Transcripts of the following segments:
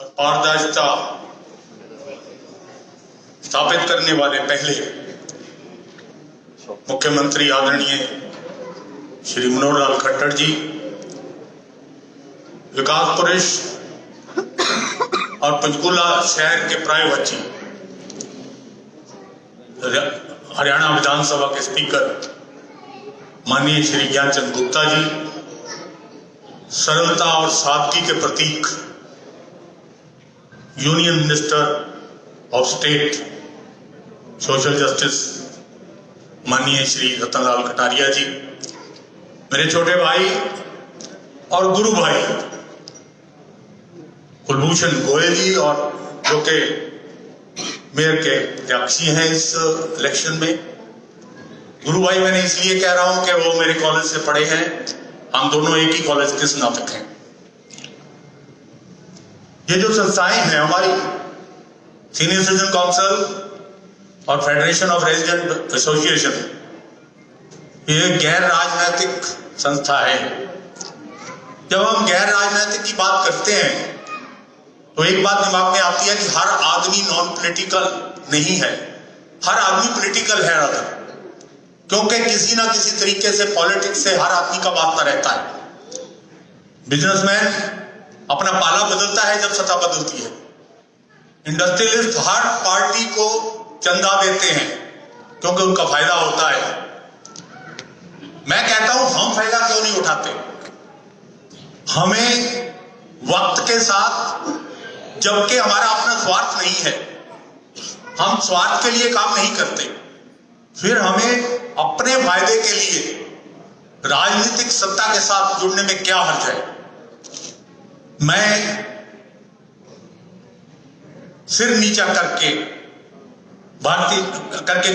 और पारदर्शिता स्थापित करने वाले पहले मुख्यमंत्री आदरणीय श्री मनोहर लाल खट्टर जी, विकास पुरुष और पंचकुला शहर के प्रायवाची, हरियाणा विधानसभा के स्पीकर माननीय श्री ज्ञानचंद गुप्ता जी, सरलता और सादगी के प्रतीक union minister of state social justice माननीय श्री रतनलाल कटारिया जी, मेरे छोटे भाई और गुरु भाई कुलभूषण गोयल जी, और जो के मेयर के प्रत्याशी हैं इस इलेक्शन में। गुरु भाई मैंने इसलिए कह रहा हूं कि वो मेरे कॉलेज से पढ़े हैं, हम दोनों एक ही कॉलेज के स्नातक हैं। ये जो संस्थाएं हैं हमारी, सीनियर सिटीजन काउंसिल और फेडरेशन ऑफ रेजिडेंट एसोसिएशन, ये गैर राजनीतिक संस्था है। जब हम गैर राजनीतिक की बात करते हैं तो एक बात दिमाग में आती है कि हर आदमी नॉन पॉलिटिकल नहीं है, हर आदमी पॉलिटिकल है राधा, क्योंकि किसी ना किसी तरीके से पॉलिटिक्स से हर आदमी का वास्ता रहता है। बिजनेसमैन अपना पाला बदलता है जब सत्ता बदलती है। इंडस्ट्रियलिस्ट हर पार्टी को चंदा देते हैं क्योंकि उनका फायदा होता है। मैं कहता हूं हम फायदा क्यों नहीं उठाते? हमें वक्त के साथ, जबकि हमारा अपना स्वार्थ नहीं है, हम स्वार्थ के लिए काम नहीं करते, फिर हमें अपने फायदे के लिए राजनीतिक सत्ता के साथ जुड़ने में क्या हर्ज है? मैं सिर नीचा करके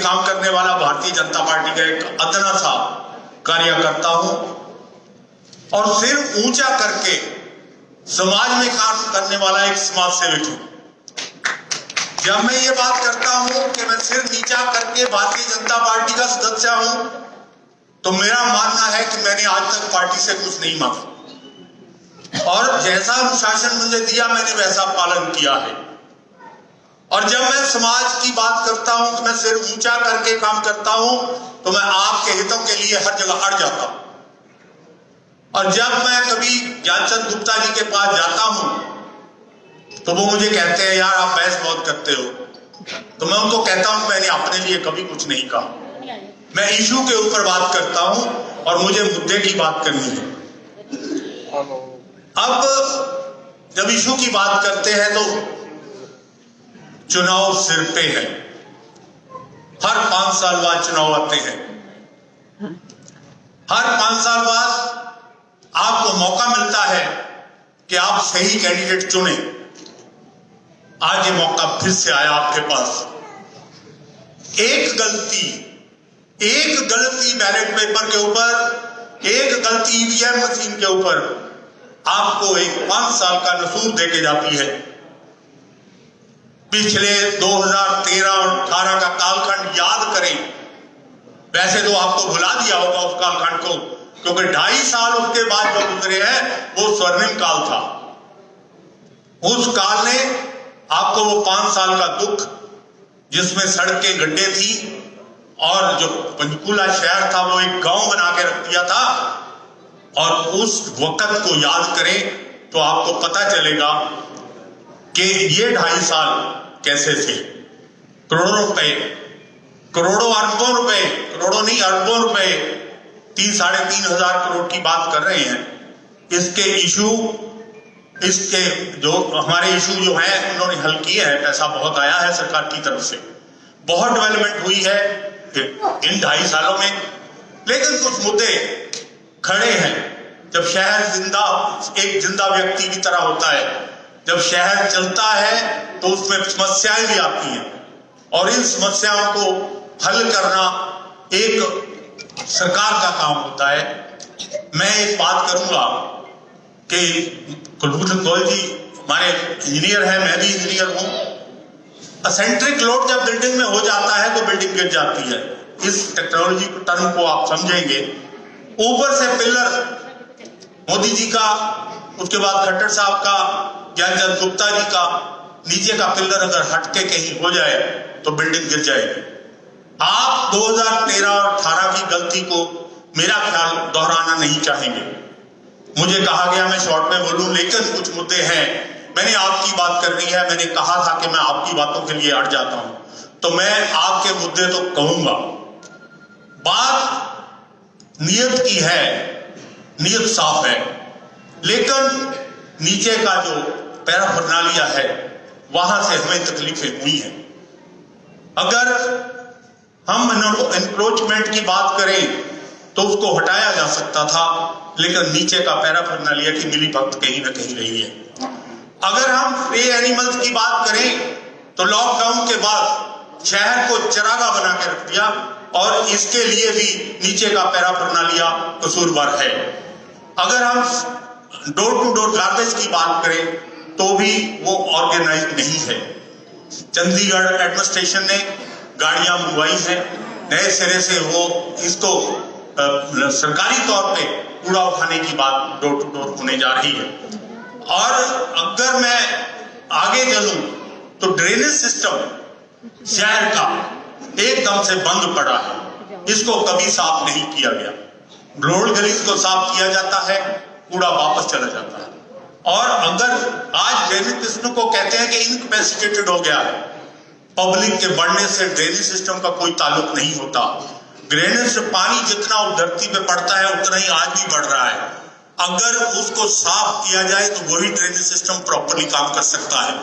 काम करने वाला भारतीय जनता पार्टी का एक अदना सा कार्यकर्ता हूं, और सिर ऊंचा करके समाज में काम करने वाला एक समाज सेवक हूं। जब मैं ये बात करता हूं कि मैं सिर नीचा करके भारतीय जनता पार्टी का सदस्य हूं, तो मेरा मानना है कि मैंने आज तक पार्टी से कुछ नहीं मांगा, और जैसा अनुशासन मुझे दिया मैंने वैसा पालन किया है। और जब मैं समाज की बात करता हूं कि मैं सिर ऊंचा करके काम करता हूं, तो मैं आपके हितों के लिए हर जगह अड़ जाता हूं। और जब मैं कभी ज्ञानचंद गुप्ता जी के पास जाता हूं तो वो मुझे कहते हैं, यार आप बहस बहुत करते हो, तो मैं उनको कहता हूं मैंने अपने लिए कभी कुछ नहीं कहा, मैं इशू के ऊपर बात करता हूं और मुझे मुद्दे की बात करनी है। अब जब इशू की बात करते हैं तो चुनाव सिर पे है, हर 5 साल बाद चुनाव आते हैं, हर 5 साल बाद आपको मौका मिलता है कि आप सही कैंडिडेट चुने। आज ये मौका फिर से आया आपके पास। एक गलती बैलेट पेपर के ऊपर, एक गलती ईवीएम मशीन के ऊपर आपको एक 5 साल का नसूर देके जाती है। पिछले 2013 और 18 का कालखंड याद करें। वैसे तो आपको भुला दिया होगा उस कालखंड को, क्योंकि 2.5 साल उसके बाद जो गुजरे हैं वो स्वर्णिम काल था। उस काल ने आपको वो 5 साल का दुख, जिसमें सड़कें गड्ढे थी और जो पंचकुला शहर था वो एक गांव बना के रख दिया था, और उस वक्त को याद करें तो आपको पता चलेगा कि ये 2.5 साल कैसे थे। करोड़ों रुपए, करोड़ों अरबों रुपए, करोड़ों नहीं अरबों रुपए, 3-3.5 हजार करोड़ की बात कर रहे हैं। इसके इशू, इसके जो हमारे इशू जो हैं उन्होंने हल किए हैं, पैसा बहुत आया है सरकार की तरफ से, बहुत डेवलपमेंट हुई है इन 2.5 सालों में। लेकिन कुछ मुद्दे खड़े हैं। जब शहर एक जिंदा व्यक्ति की तरह होता है, जब शहर चलता है तो उसमें समस्याएं भी आती हैं, और इन समस्याओं को हल करना एक सरकार का काम होता है। मैं एक बात करूंगा कि कुलभूषण गोयल जी हमारे इंजीनियर हैं, मैं भी इंजीनियर हूं। असेंट्रिक लोड जब बिल्डिंग में हो जाता है तो बिल्डिंग गिर जाती है। इस टेक्नोलॉजी टर्म को आप समझेंगे। ऊपर से पिलर मोदी जी का, उसके बाद खट्टर साहब का, ज्ञानचंद गुप्ता जी का नीचे का पिलर अगर हटके कहीं हो जाए तो बिल्डिंग गिर जाएगी। आप 2013 और 18 की गलती को मेरा ख्याल दोहराना नहीं चाहेंगे। मुझे कहा गया मैं शॉर्ट में बोलूं, लेकिन कुछ मुद्दे हैं, मैंने आपकी बात करनी है, मैंने कहा था कि मैं आपकी बातों के लिए अड़ जाता हूं, तो मैं आपके मुद्दे तो कहूंगा। बात नियत की है, नियत साफ है, लेकिन नीचे का जो पैराफर्नालिया है वहां से हमें तकलीफें हुई हैं। अगर हम एनक्रोचमेंट की बात करें तो उसको हटाया जा सकता था, लेकिन नीचे का पैराफर्नालिया की मिली भगत कहीं ना कहीं रही है। अगर हम प्रे एनिमल्स की बात करें तो लॉकडाउन के बाद शहर को चरागाह बना के रख दिया, और इसके लिए भी नीचे का पैराफर्नालिया कसूरवार है। अगर हम डोर टू डोर गार्बेज की बात करें तो भी वो ऑर्गेनाइज नहीं है। चंडीगढ़ एडमिनिस्ट्रेशन ने गाड़ियां मंगवाई हैं, नए सिरे से वो इसको सरकारी तौर पे कूड़ा उठाने की बात डोर टू डोर होने जा रही है। और अगर मैं आगे चलूं तो ड्रेनेज सिस्टम शहर का एकदम से बंद पड़ा है, इसको कभी साफ नहीं किया गया। रोड गलीज को साफ किया जाता है, कूड़ा वापस चला जाता है। और अगर आज ड्रेनेज सिस्टम को कहते हैं कि इनकैपेसिटेटेड हो गया है, पब्लिक के बढ़ने से ड्रेनेज सिस्टम का कोई ताल्लुक नहीं होता। ड्रेनेज से पानी जितना धरती पे पड़ता है उतना ही आज भी बढ़ रहा है। अगर उसको साफ किया जाए तो वही ड्रेनेज सिस्टम प्रॉपरली काम कर सकता है।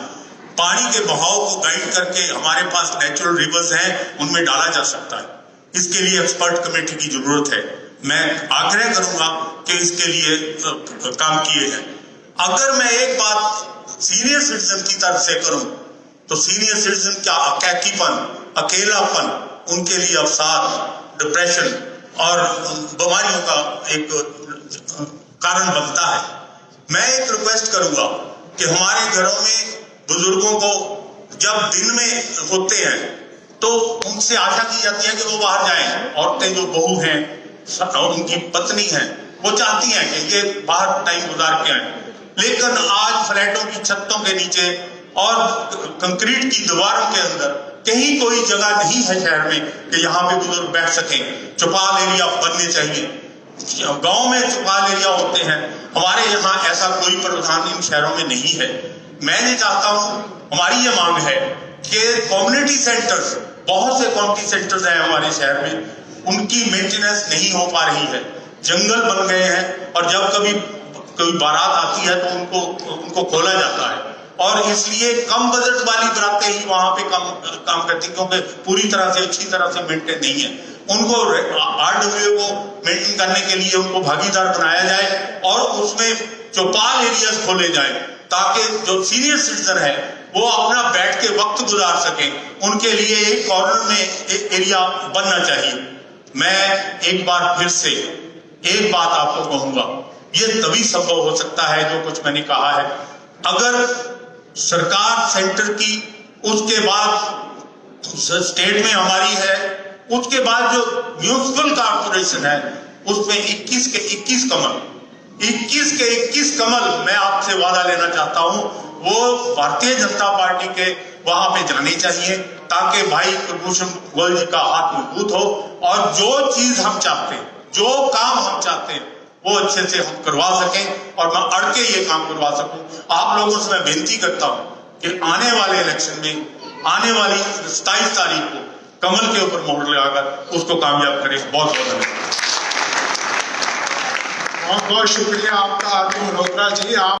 पानी के बहाव को गाइड करके हमारे पास नेचुरल रिवर्स हैं, उनमें डाला जा सकता है। इसके लिए एक्सपर्ट कमेटी की जरूरत है। मैं आग्रह करूंगा कि इसके लिए काम किए जाए। अगर मैं एक बात सीनियर सिटीजन की तरफ से करूं तो सीनियर सिटीजन का अकेकीपन, अकेलापन उनके लिए अवसाद, डिप्रेशन और बीमारियों का एक कारण बनता है। मैं एक रिक्वेस्ट करूंगा कि हमारे घरों में बुजुर्गों को जब दिन में होते हैं तो उनसे आशा की जाती है कि वो बाहर जाएं। औरतें जो बहू हैं, उनकी पत्नी हैं, वो चाहती हैं कि ये बाहर टाइम गुजार के आए, लेकिन आज फ्लैटों की छतों के नीचे और कंक्रीट की दीवारों के अंदर कहीं कोई जगह नहीं है शहर में कि यहाँ पे बुजुर्ग बैठ सकें। चौपाल एरिया बनने चाहिए। गांव में चौपाल एरिया होते हैं, हमारे यहाँ ऐसा कोई प्रावधान इन शहरों में नहीं है। मैं ये चाहता हूँ, हमारी ये मांग है कि कम्युनिटी सेंटर्स, बहुत से कम्युनिटी सेंटर्स हैं हमारे शहर में, उनकी मेंटेनेंस नहीं हो पा रही है। जंगल बन गए हैं और जब कभी कोई बारात आती है तो उनको खोला जाता है, और इसलिए कम बजट वाली बरातें ही वहां पे काम करती, क्योंकि पूरी तरह से अच्छी तरह से मेंटेन नहीं है। उनको RWA को मेंटेन करने के लिए उनको भागीदार बनाया जाए और उसमें चौपाल एरियाज खोले जाए, ताकि जो सीनियर सिटीजन है वो अपना बैठ के वक्त गुजार सके। उनके लिए एक कॉर्नर में एक एरिया बनना चाहिए। मैं एक बार फिर से एक बात आपको कहूंगा, ये तभी संभव हो सकता है जो कुछ मैंने कहा है, अगर सरकार सेंटर की, उसके बाद स्टेट में हमारी है, उसके बाद जो म्यूनिसिपल कॉर्पोरेशन है उसमें 21 के 21 कमल, 21 के 21 कमल मैं आपसे वादा लेना चाहता हूं, वो भारतीय जनता पार्टी के वहां पे जाने चाहिए, ताकि भाई कुलभूषण गोयल जी का हाथ मजबूत हो और जो चीज हम चाहते हैं, जो काम हम चाहते हैं वो अच्छे से हम करवा सकें और मैं अड़ के ये काम करवा सकूं। आप लोगों से मैं बेनती करता हूं कि आने वाले इलेक्शन में, आने वाली 27 तारीख को कमल के ऊपर मोहर लगाकर उसको कामयाब करें। बहुत बहुत धन्यवाद। बहुत बहुत शुक्रिया आपका आरती मल्होत्रा जी। आप